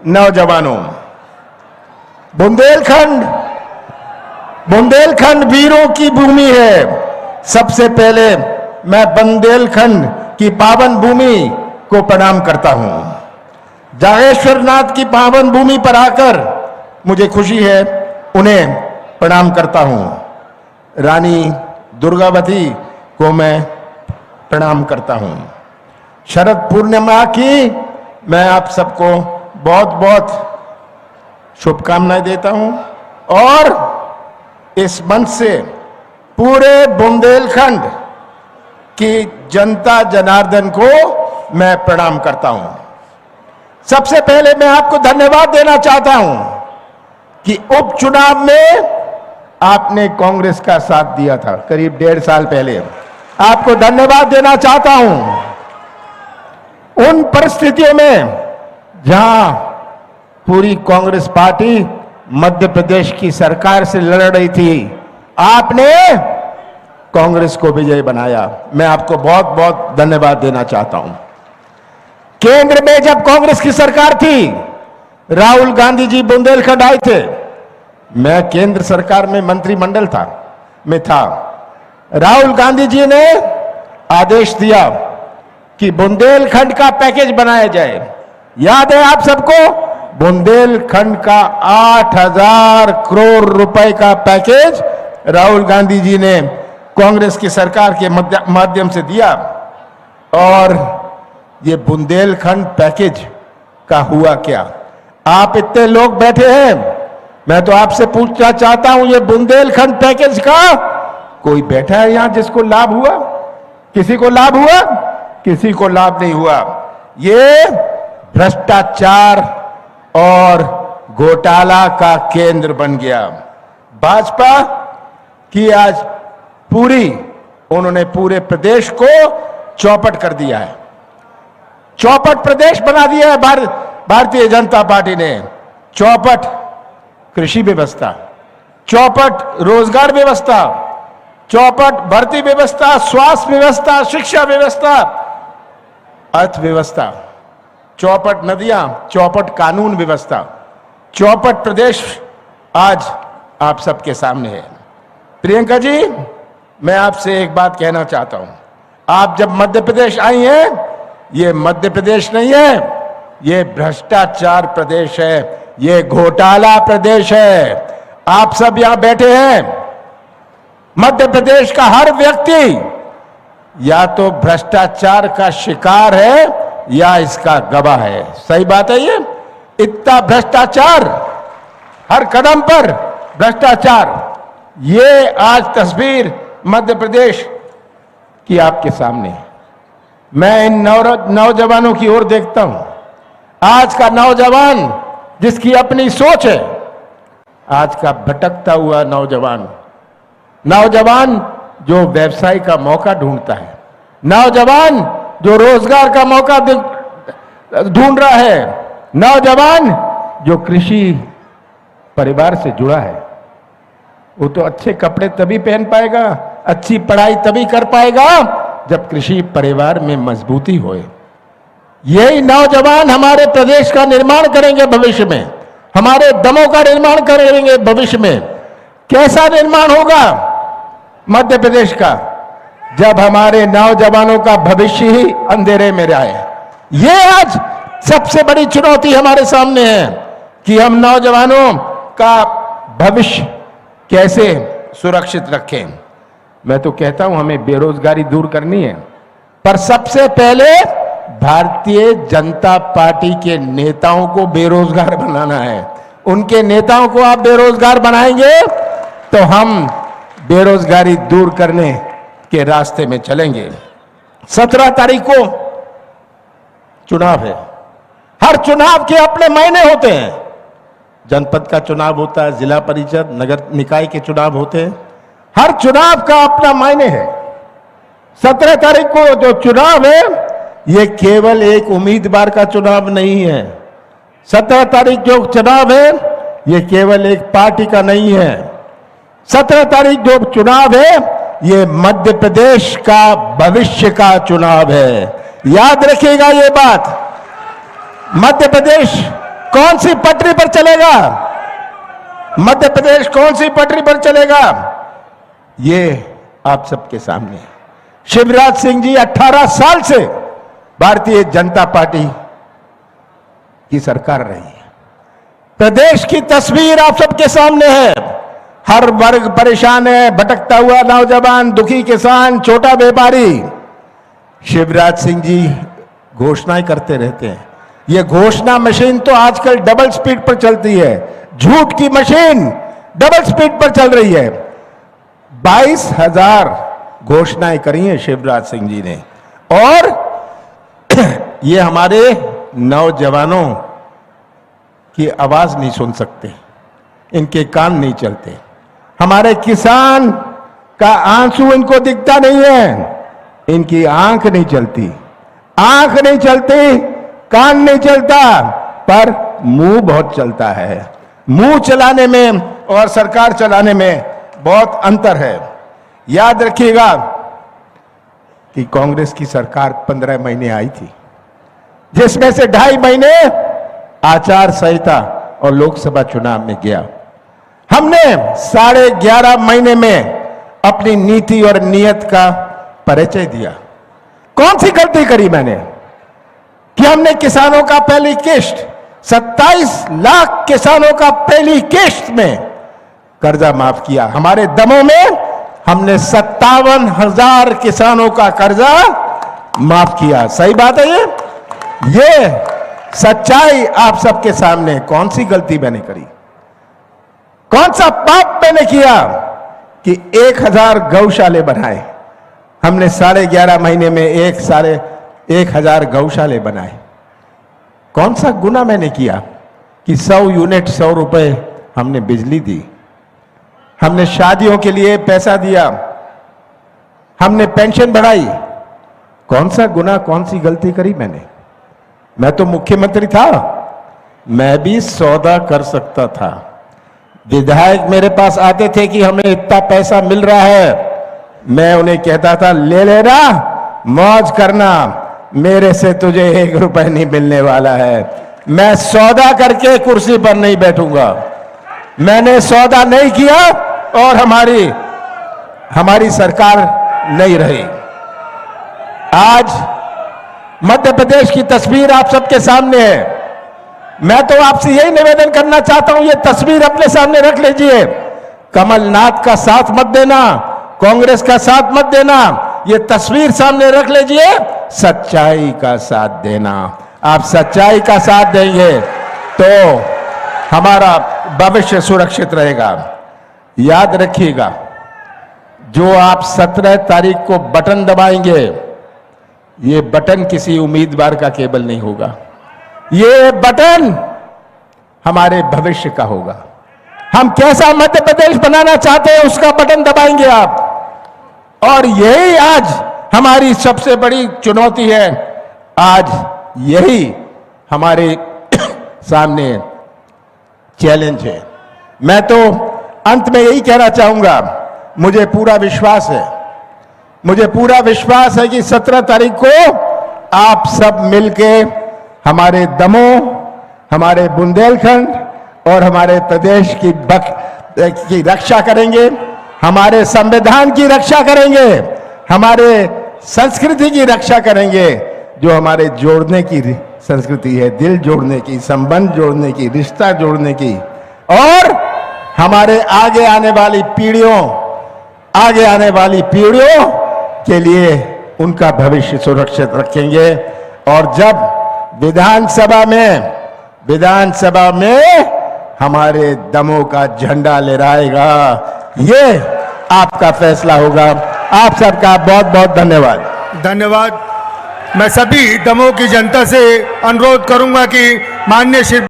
नौजवानों, बुंदेलखंड वीरों की भूमि है। सबसे पहले मैं बुंदेलखंड की पावन भूमि को प्रणाम करता हूं। जागेश्वर नाथ की पावन भूमि पर आकर मुझे खुशी है, उन्हें प्रणाम करता हूं। रानी दुर्गावती को मैं प्रणाम करता हूं। शरद पूर्णिमा की मैं आप सबको बहुत बहुत शुभकामनाएं देता हूं और इस मंच से पूरे बुंदेलखंड की जनता जनार्दन को मैं प्रणाम करता हूं। सबसे पहले मैं आपको धन्यवाद देना चाहता हूं कि उपचुनाव में आपने कांग्रेस का साथ दिया था करीब 1.5 साल पहले। आपको धन्यवाद देना चाहता हूं। उन परिस्थितियों में जहां पूरी कांग्रेस पार्टी मध्य प्रदेश की सरकार से लड़ रही थी, आपने कांग्रेस को विजयी बनाया। मैं आपको बहुत बहुत धन्यवाद देना चाहता हूं। केंद्र में जब कांग्रेस की सरकार थी, राहुल गांधी जी बुंदेलखंड आए थे। मैं केंद्र सरकार में मंत्रिमंडल में था। राहुल गांधी जी ने आदेश दिया कि बुंदेलखंड का पैकेज बनाया जाए। याद है आप सबको, बुंदेलखंड का 8,000 करोड़ रुपए का पैकेज राहुल गांधी जी ने कांग्रेस की सरकार के माध्यम से दिया। और ये बुंदेलखंड पैकेज का हुआ क्या? आप इतने लोग बैठे हैं, मैं तो आपसे पूछना चाहता हूं, ये बुंदेलखंड पैकेज का कोई बैठा है यहां जिसको लाभ हुआ? किसी को लाभ हुआ? किसी को लाभ नहीं हुआ। ये भ्रष्टाचार और घोटाला का केंद्र बन गया। भाजपा की आज उन्होंने पूरे प्रदेश को चौपट कर दिया है। चौपट प्रदेश बना दिया है भारतीय जनता पार्टी ने। चौपट कृषि व्यवस्था, चौपट रोजगार व्यवस्था, चौपट भर्ती व्यवस्था, स्वास्थ्य व्यवस्था, शिक्षा व्यवस्था, अर्थव्यवस्था, चौपट नदियां, चौपट कानून व्यवस्था, चौपट प्रदेश आज आप सबके सामने है। प्रियंका जी, मैं आपसे एक बात कहना चाहता हूं। आप जब मध्य प्रदेश आई हैं, ये मध्य प्रदेश नहीं है, ये भ्रष्टाचार प्रदेश है, ये घोटाला प्रदेश है। आप सब यहां बैठे हैं, मध्य प्रदेश का हर व्यक्ति या तो भ्रष्टाचार का शिकार है या इसका गवाह है। सही बात है ये? इतना भ्रष्टाचार, हर कदम पर भ्रष्टाचार। ये आज तस्वीर मध्य प्रदेश की आपके सामने है। मैं इन नौजवानों की ओर देखता हूं। आज का नौजवान जिसकी अपनी सोच है, आज का भटकता हुआ नौजवान जो व्यवसाय का मौका ढूंढता है, नौजवान जो रोजगार का मौका ढूंढ रहा है, नौजवान जो कृषि परिवार से जुड़ा है, वो तो अच्छे कपड़े तभी पहन पाएगा, अच्छी पढ़ाई तभी कर पाएगा जब कृषि परिवार में मजबूती होए। यही नौजवान हमारे प्रदेश का निर्माण करेंगे भविष्य में, हमारे दमों का निर्माण करेंगे भविष्य में। कैसा निर्माण होगा मध्य प्रदेश का? जब हमारे नौजवानों का भविष्य ही अंधेरे में रहे। ये आज सबसे बड़ी चुनौती हमारे सामने है कि हम नौजवानों का भविष्य कैसे सुरक्षित रखें। मैं तो कहता हूं हमें बेरोजगारी दूर करनी है, पर सबसे पहले भारतीय जनता पार्टी के नेताओं को बेरोजगार बनाना है। उनके नेताओं को आप बेरोजगार बनाएंगे तो हम बेरोजगारी दूर करने के रास्ते में चलेंगे। 17 तारीख को चुनाव है। हर चुनाव के अपने मायने होते हैं। जनपद का चुनाव होता है, जिला परिषद, नगर निकाय के चुनाव होते हैं। हर चुनाव का अपना मायने है। 17 तारीख को जो चुनाव है, ये केवल एक उम्मीदवार का चुनाव नहीं है। 17 तारीख जो चुनाव है, ये केवल एक पार्टी का नहीं है। 17 तारीख जो चुनाव है, ये मध्य प्रदेश का भविष्य का चुनाव है। याद रखिएगा ये बात। मध्य प्रदेश कौन सी पटरी पर चलेगा? मध्य प्रदेश कौन सी पटरी पर चलेगा? ये आप सबके सामने है। शिवराज सिंह जी 18 साल से भारतीय जनता पार्टी की सरकार रही है। प्रदेश की तस्वीर आप सबके सामने है। हर वर्ग परेशान है, भटकता हुआ नौजवान, दुखी किसान, छोटा व्यापारी। शिवराज सिंह जी घोषणाएं करते रहते हैं। ये घोषणा मशीन तो आजकल डबल स्पीड पर चलती है। झूठ की मशीन डबल स्पीड पर चल रही है। 22,000 घोषणाएं करी हैं शिवराज सिंह जी ने, और ये हमारे नौजवानों की आवाज नहीं सुन सकते, इनके कान नहीं चलते। हमारे किसान का आंसू इनको दिखता नहीं है, इनकी आंख नहीं चलती। आंख नहीं चलती, कान नहीं चलता, पर मुंह बहुत चलता है। मुंह चलाने में और सरकार चलाने में बहुत अंतर है। याद रखिएगा कि कांग्रेस की सरकार 15 महीने आई थी, जिसमें से 2.5 महीने आचार संहिता और लोकसभा चुनाव में गया। हमने 11.5 महीने में अपनी नीति और नियत का परिचय दिया। कौन सी गलती करी मैंने कि हमने किसानों का पहली किश्त 27 लाख किसानों का पहली किश्त में कर्जा माफ किया। हमारे दमों में हमने 57,000 किसानों का कर्जा माफ किया। सही बात है ये सच्चाई आप सबके सामने। कौन सी गलती मैंने करी, कौन सा पाप मैंने किया कि 1000 गौशाले बनाए? हमने 11.5 महीने में 1,000 गौशाले बनाए। कौन सा गुना मैंने किया कि 100 यूनिट 100 रुपए हमने बिजली दी? हमने शादियों के लिए पैसा दिया, हमने पेंशन बढ़ाई। कौन सा गुना, कौन सी गलती करी मैंने? मैं तो मुख्यमंत्री था, मैं भी सौदा कर सकता था। विधायक मेरे पास आते थे कि हमें इतना पैसा मिल रहा है, मैं उन्हें कहता था ले लेना, मौज करना, मेरे से तुझे 1 रुपए नहीं मिलने वाला है। मैं सौदा करके कुर्सी पर नहीं बैठूंगा। मैंने सौदा नहीं किया और हमारी सरकार नहीं रही। आज मध्य प्रदेश की तस्वीर आप सबके सामने है। मैं तो आपसे यही निवेदन करना चाहता हूं, ये तस्वीर अपने सामने रख लीजिए। कमलनाथ का साथ मत देना, कांग्रेस का साथ मत देना, ये तस्वीर सामने रख लीजिए। सच्चाई का साथ देना। आप सच्चाई का साथ देंगे तो हमारा भविष्य सुरक्षित रहेगा। याद रखिएगा, जो आप 17 तारीख को बटन दबाएंगे, ये बटन किसी उम्मीदवार का केवल नहीं होगा, ये बटन हमारे भविष्य का होगा। हम कैसा मध्य प्रदेश बनाना चाहते हैं उसका बटन दबाएंगे आप। और यही आज हमारी सबसे बड़ी चुनौती है। आज यही हमारे सामने चैलेंज है। मैं तो अंत में यही कहना चाहूंगा, मुझे पूरा विश्वास है कि 17 तारीख को आप सब मिलके हमारे दमों, हमारे बुंदेलखंड और हमारे प्रदेश की रक्षा करेंगे, हमारे संविधान की रक्षा करेंगे, हमारे संस्कृति की रक्षा करेंगे, जो हमारे जोड़ने की संस्कृति है, दिल जोड़ने की, संबंध जोड़ने की, रिश्ता जोड़ने की, और हमारे आगे आने वाली पीढ़ियों के लिए उनका भविष्य सुरक्षित रखेंगे। और जब विधानसभा में हमारे दमों का झंडा लहराएगा, ये आपका फैसला होगा। आप सबका बहुत बहुत धन्यवाद। मैं सभी दमों की जनता से अनुरोध करूंगा कि माननीय श्री